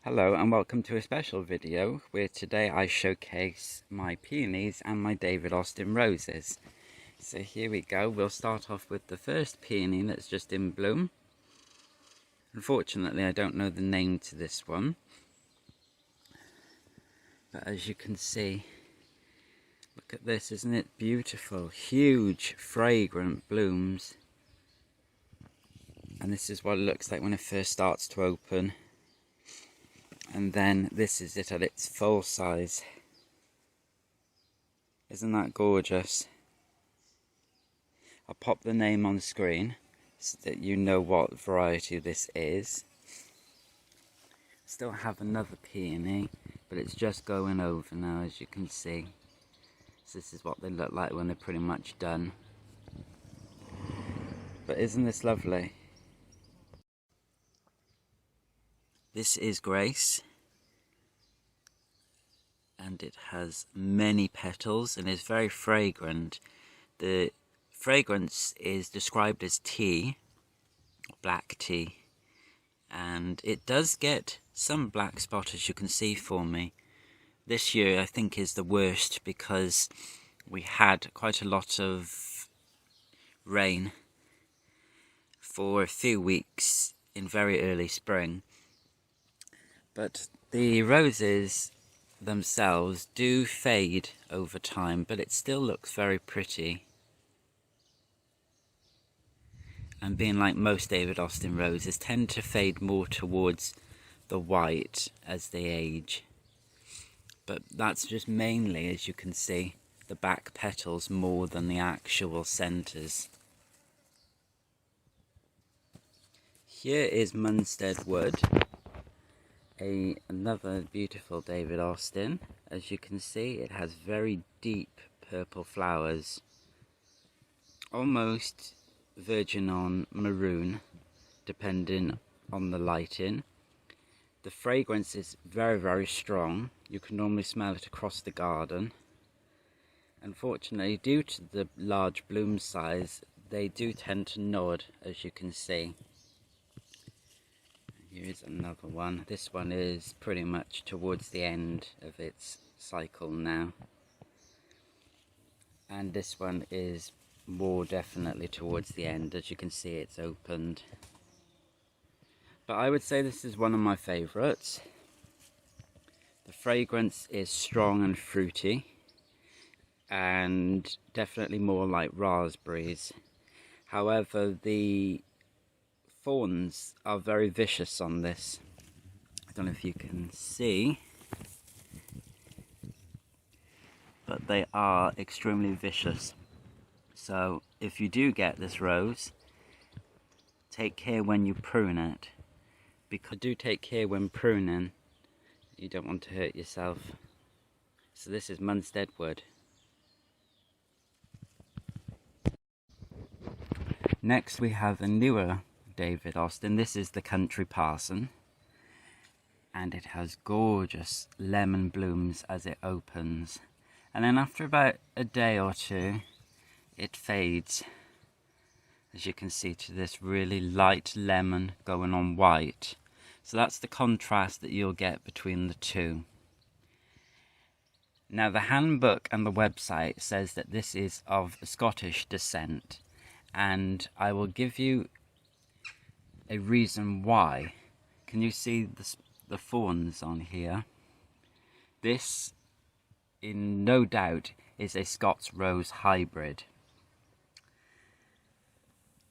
Hello and welcome to a special video where today I showcase my peonies and my David Austin roses. So here we go, we'll start off with the first peony that's just in bloom. Unfortunately I don't know the name to this one, but as you can see, look at this, isn't it beautiful? Huge fragrant blooms, and this is what it looks like when it first starts to open. And then this is it at its full size. Isn't that gorgeous? I'll pop the name on the screen so that you know what variety this is. Still have another peony, but it's just going over now, as you can see. So this is what they look like when they're pretty much done. But isn't this lovely? This is Grace, and it has many petals and is very fragrant. The fragrance is described as tea, black tea, and it does get some black spot, as you can see for me. This year I think is the worst because we had quite a lot of rain for a few weeks in very early spring. But the roses themselves do fade over time, but it still looks very pretty. And being like most David Austin roses, tend to fade more towards the white as they age. But that's just mainly, as you can see, the back petals more than the actual centres. Here is Munstead Wood. Another beautiful David Austin. As you can see, it has very deep purple flowers, almost virgin on maroon, depending on the lighting. The fragrance is very strong. You can normally smell it across the garden. Unfortunately, due to the large bloom size, they do tend to nod, as you can see. Here's another one. This one is pretty much towards the end of its cycle now. And this one is more definitely towards the end. As you can see, it's opened. But I would say this is one of my favourites. The fragrance is strong and fruity, and definitely more like raspberries. However, the thorns are very vicious on this. I don't know if you can see, but they are extremely vicious. So if you do get this rose, take care when you prune it, because do take care when pruning. You don't want to hurt yourself. So this is Munstead Wood. Next we have a newer David Austin. This is the Country Parson, and it has gorgeous lemon blooms as it opens, and then after about a day or two it fades, as you can see, to this really light lemon going on white. So that's the contrast that you'll get between the two. Now the handbook and the website says that this is of Scottish descent, and I will give you a reason why. Can you see the thorns on here? This, in no doubt, is a Scots rose hybrid.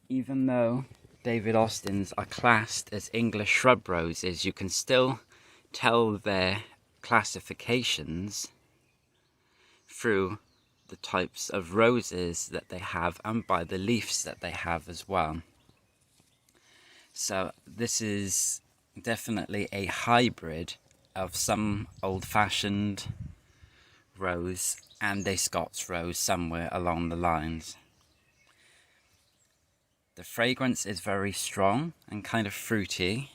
Even though David Austins are classed as English shrub roses, you can still tell their classifications through the types of roses that they have and by the leaves that they have as well. So this is definitely a hybrid of some old-fashioned rose and a Scots rose, somewhere along the lines. The fragrance is very strong and kind of fruity.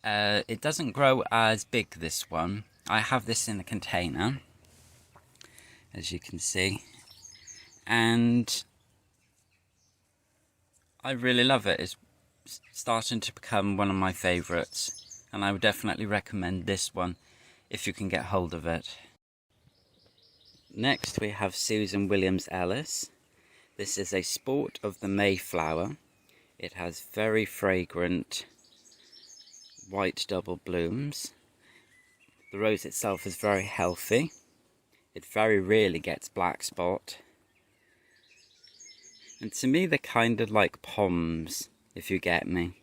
It doesn't grow as big, this one. I have this in a container, as you can see, and I really love it. It's starting to become one of my favourites. and I would definitely recommend this one if you can get hold of it. Next we have Susan Williams-Ellis. This is a Sport of the Mayflower. It has very fragrant white double blooms. The rose itself is very healthy. It very rarely gets black spot. And to me they're kind of like poms, if you get me.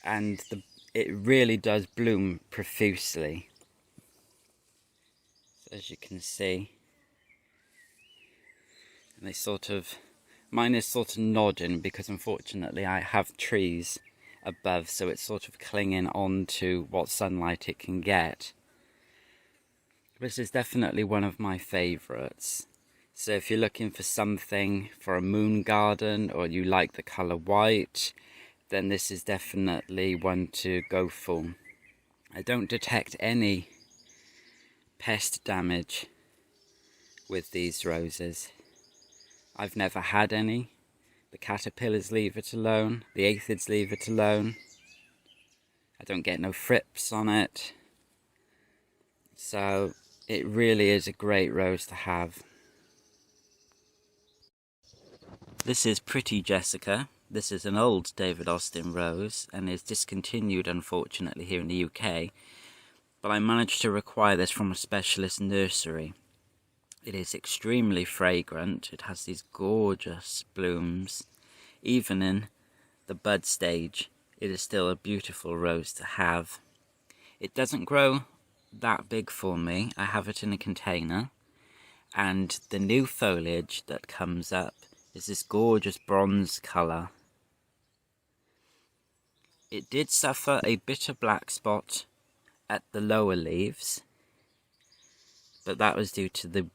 And it really does bloom profusely. So as you can see. And they sort of, mine is sort of nodding because unfortunately I have trees above, so it's sort of clinging on to what sunlight it can get. This is definitely one of my favourites. So if you're looking for something for a moon garden, or you like the colour white, then this is definitely one to go for. I don't detect any pest damage with these roses. I've never had any. The caterpillars leave it alone. The aphids leave it alone. I don't get no thrips on it. So it really is a great rose to have. This is Pretty Jessica. This is an old David Austin rose and is discontinued unfortunately here in the UK. But I managed to acquire this from a specialist nursery. It is extremely fragrant. It has these gorgeous blooms. Even in the bud stage, it is still a beautiful rose to have. It doesn't grow that big for me. I have it in a container. And the new foliage that comes up is this gorgeous bronze colour. It did suffer a bit of black spot at the lower leaves. But that was due to the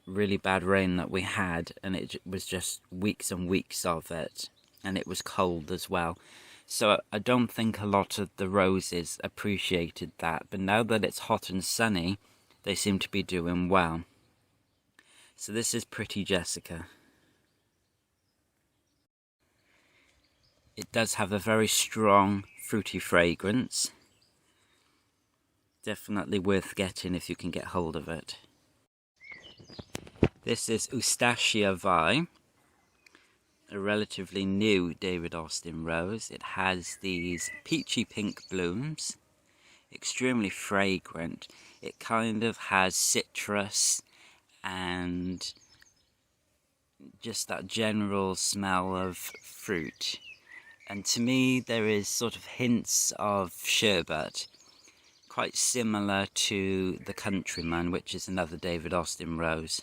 really bad rain that we had, and it was just weeks and weeks of it, and it was cold as well, so I don't think a lot of the roses appreciated that, but now that it's hot and sunny they seem to be doing well. So this is Pretty Jessica. It does have a very strong fruity fragrance, definitely worth getting if you can get hold of it. This is Eustacia Vye, a relatively new David Austin rose. It has these peachy pink blooms, extremely fragrant. It kind of has citrus and just that general smell of fruit. And to me there is sort of hints of sherbet, quite similar to the Countryman, which is another David Austin rose.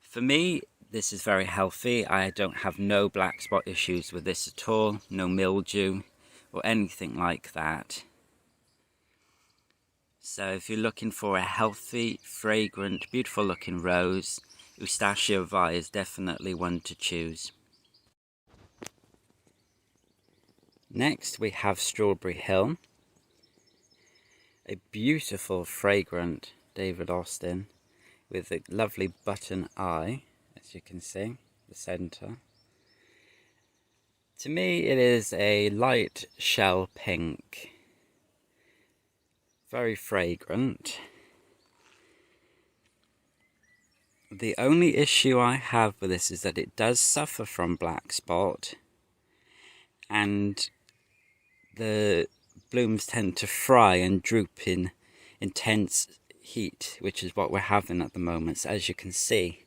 For me, this is very healthy. I don't have no black spot issues with this at all, no mildew or anything like that. So if you're looking for a healthy, fragrant, beautiful looking rose, Eustacia Vye is definitely one to choose. Next we have Strawberry Hill, a beautiful, fragrant David Austin with a lovely button eye, as you can see, the centre. To me it is a light shell pink, very fragrant. The only issue I have with this is that it does suffer from black spot, and the blooms tend to fry and droop in intense heat, which is what we're having at the moment. So as you can see,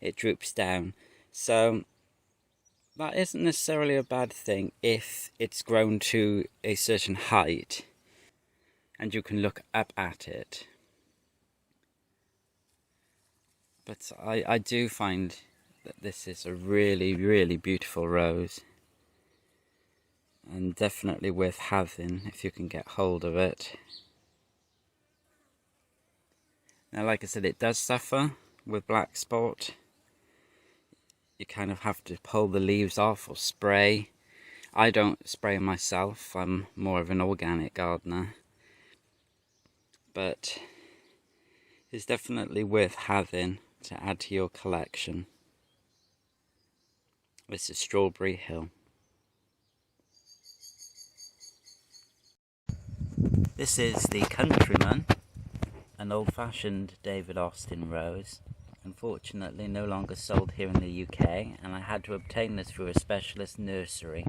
it droops down. So that isn't necessarily a bad thing if it's grown to a certain height and you can look up at it. But I do find that this is a really, really beautiful rose, and definitely worth having if you can get hold of it. Now, like I said, it does suffer with black spot. You kind of have to pull the leaves off or spray. I don't spray myself, I'm more of an organic gardener. But it's definitely worth having to add to your collection. This is Strawberry Hill. This is the Countryman, an old-fashioned David Austin rose. Unfortunately no longer sold here in the UK, and I had to obtain this through a specialist nursery.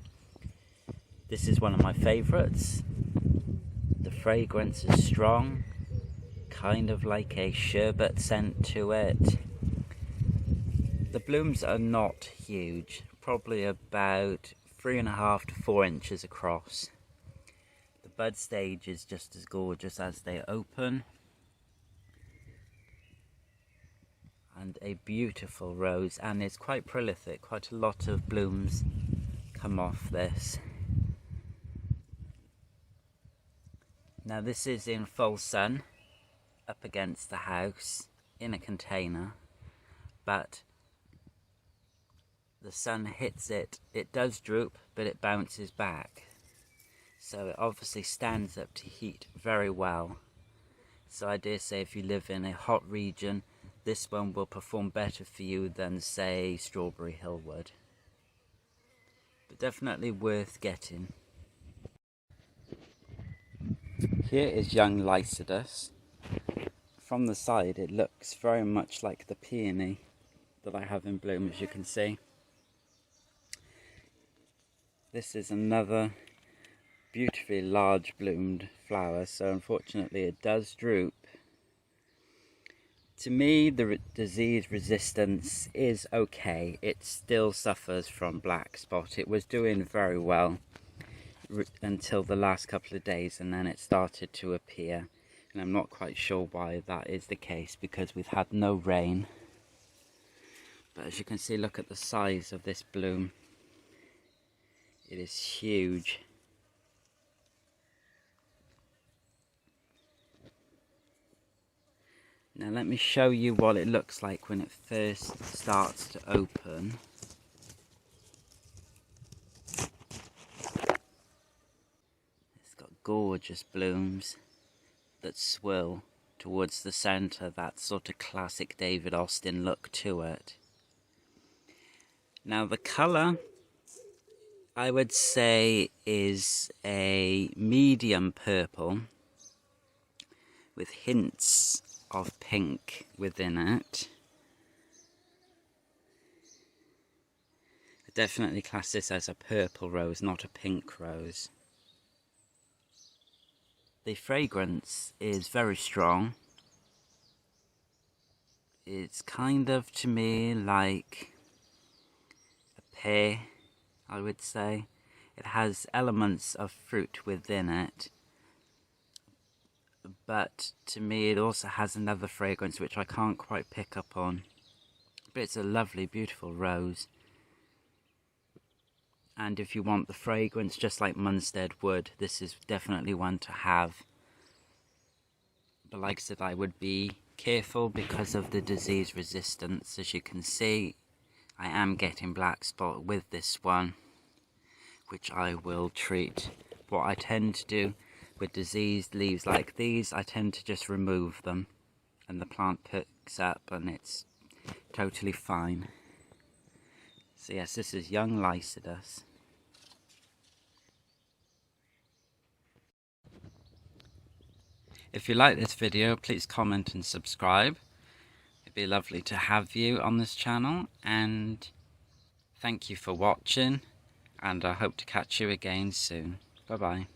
This is one of my favourites. The fragrance is strong, kind of like a sherbet scent to it. The blooms are not huge, probably about 3.5 to 4 inches across. The bud stage is just as gorgeous as they open. And a beautiful rose, and it's quite prolific, quite a lot of blooms come off this. Now this is in full sun, up against the house, in a container, but the sun hits it, it does droop, but it bounces back. So it obviously stands up to heat very well. So I dare say if you live in a hot region, this one will perform better for you than, say, Strawberry Hill would. But definitely worth getting. Here is young Lycidas. From the side it looks very much like the peony that I have in bloom, as you can see. This is another beautifully large bloomed flower, so unfortunately it does droop. To me, the disease resistance is okay. It still suffers from black spot. It was doing very well until the last couple of days, and then it started to appear. And I'm not quite sure why that is the case, because we've had no rain. But as you can see, look at the size of this bloom. It is huge. Now let me show you what it looks like when it first starts to open. It's got gorgeous blooms that swirl towards the centre, that sort of classic David Austin look to it. Now the colour, I would say, is a medium purple with hints of pink within it. I definitely class this as a purple rose, not a pink rose. The fragrance is very strong. It's kind of, to me, like a pear, I would say. It has elements of fruit within it, but to me it also has another fragrance which I can't quite pick up on. But it's a lovely, beautiful rose. And if you want the fragrance just like Munstead Wood, this is definitely one to have. But like I said, I would be careful because of the disease resistance. As you can see, I am getting black spot with this one, which I will treat. What I tend to do with diseased leaves like these, I tend to just remove them, and the plant picks up and it's totally fine. So yes, this is young Lycidas. If you like this video, please comment and subscribe. It'd be lovely to have you on this channel, and thank you for watching, and I hope to catch you again soon. Bye bye.